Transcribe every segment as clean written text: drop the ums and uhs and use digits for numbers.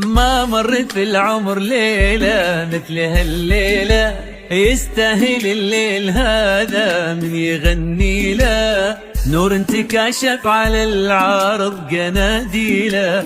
ما مرت في العمر ليلة مثل هالليلة، يستاهل الليل هذا من يغني له. نور انتكاشف على العارض قناديله،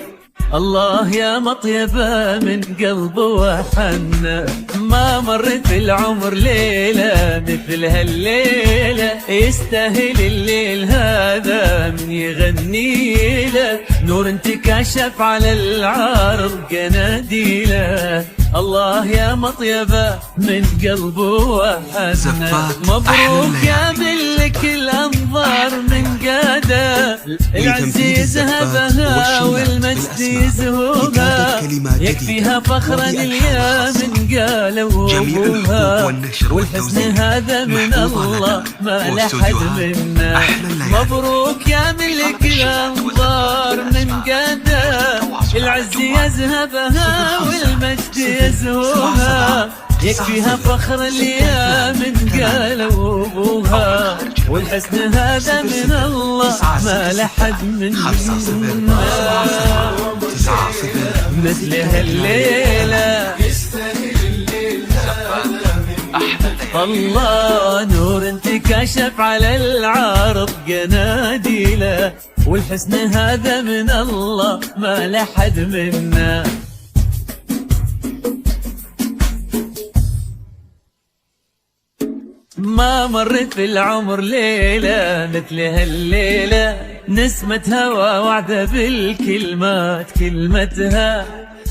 الله يا مطيبة من قلب وحنا. ما مرت في العمر ليلة مثل هالليلة، يستاهل الليل هذا من يغني له. نور انتكاشف على العارض قناديله، الله يا مطيبة من قلب وحنا. مبروك يا ملك الأنظار من قادة، العز يذهبها والمجد يزهوها، يكفيها فخرا اليا من قالوا أبوها. والحسن هذا من الله ما لحد منا. مبروك يا ملك الأنظار من قادة، العز يذهبها والمجد يزهوها، يكفيها فخر اليا من قالوا أبوها. والحسن هذا من الله ما لحد منا. مثل هالليلة الله، نور انتكاشف على العارض قناديله، والحسن هذا من الله ما لحد منا. ما مرت في العمر ليلة مثل هالليلة، نسمة هوى وعدة بالكلمات كلمتها،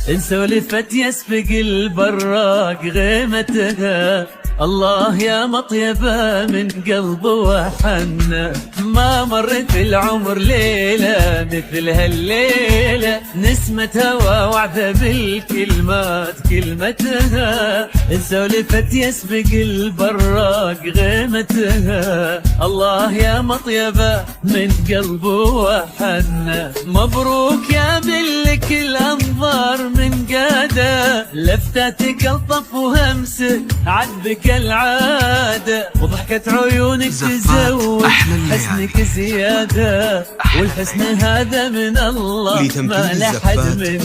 إن سولفت يسبق البراق غيمتها، الله يا مطيبة من قلب وحنا. ما مرت في العمر ليلة مثل هالليلة، نسمة هوى وعدة بالكلمات كلمتها، إن سولفت يسبق البراق غيمتها، الله يا مطيبة من قلب وحنا. مبروك يا ملك الأنظار من قادة، لفتاتك الطف وهمسك عذبك العادة، وضحكة عيونك تزود حسنك زيادة، والحسن هذا من الله ما لحد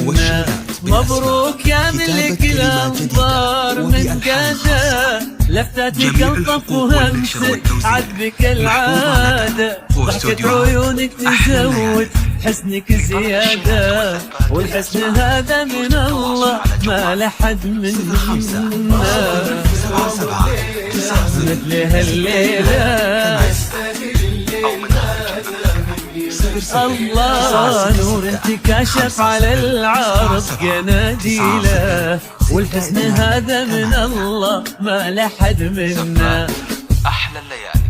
منا. مبروك يا ملك الأنظار من قادة، لفتاتك الطف وهمسك عذبك العادة، ضحكة عيونك تزود حسنك زيادة، والحسن هذا من الله ما لحد منا. مثل هالليلة الله، نور انتكاشف على العارض قناديله، والحسن هذا من الله ما لحد منا. أحلى الليالي.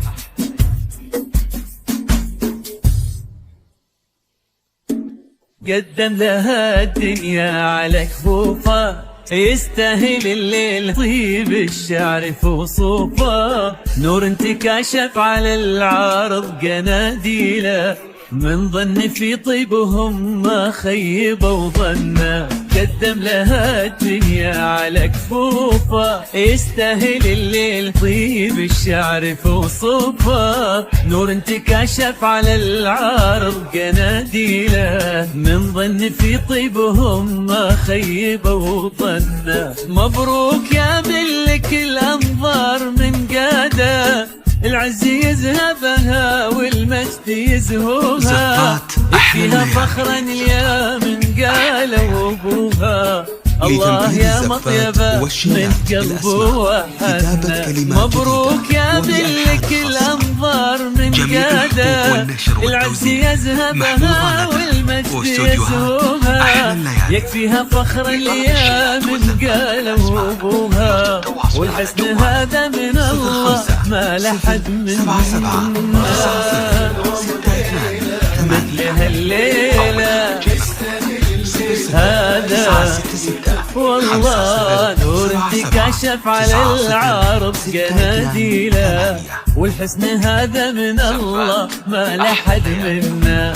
قدم لها الدنيا على كفوفه، يستاهل الليل طيب الشعر وصوفه. نور انتكاشف على العارض قناديله، من ظن في طيبهم ما خيبوا ظنا. قدم لها الدنيا على كفوفه، يستاهل الليل طيب الشعر وصوفه. نور انتكاشف على العارض قناديله، من ظن في طيبهم ما خيبوا ظنا. مبروك يا ملك الأنظار من قادة، العز يذهبها والمجد يزهوها، يكفيها فخرا اليا من قالوا أبوها. الله يا مطيبة من قلب وحنا. مبروك يا ملك الأنظار من قادة، العز يذهبها والمجد يزهوها، يكفيها فخر اليا من قالوا أبوها. والحسن هذا من الله ما لحد منا. مثل هالليلة هذا والله، نور انتكاشف على العارض قناديله، والحسن هذا من الله ما لحد منا.